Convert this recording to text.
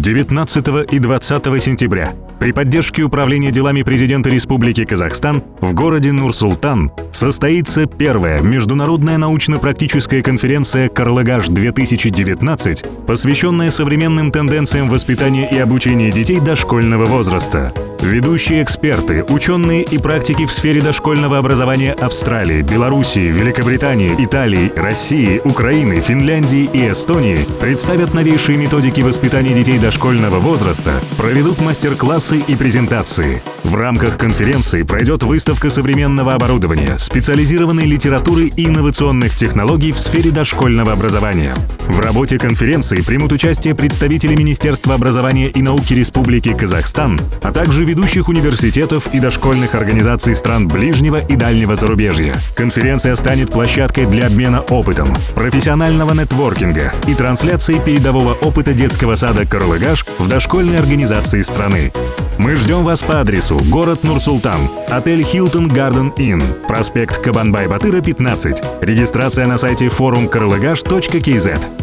19 и 20 сентября при поддержке Управления делами президента Республики Казахстан в городе Нур-Султан состоится первая международная научно-практическая конференция «Карлыгаш-2019», посвященная современным тенденциям воспитания и обучения детей дошкольного возраста. Ведущие эксперты, ученые и практики в сфере дошкольного образования Австралии, Белоруссии, Великобритании, Италии, России, Украины, Финляндии и Эстонии представят новейшие методики воспитания детей дошкольного возраста, проведут мастер-классы и презентации. В рамках конференции пройдет выставка современного оборудования, специализированной литературы и инновационных технологий в сфере дошкольного образования. В работе конференции примут участие представители Министерства образования и науки Республики Казахстан, а также ведущих университетов и дошкольных организаций стран ближнего и дальнего зарубежья. Конференция станет площадкой для обмена опытом, профессионального нетворкинга и трансляции передового опыта детского сада «Карлыгаш» в дошкольной организации страны. Мы ждем вас по адресу: город Нур-Султан, отель Hilton Garden Inn, проспект Кабанбай-Батыра, 15. Регистрация на сайте forum karlygash.kz.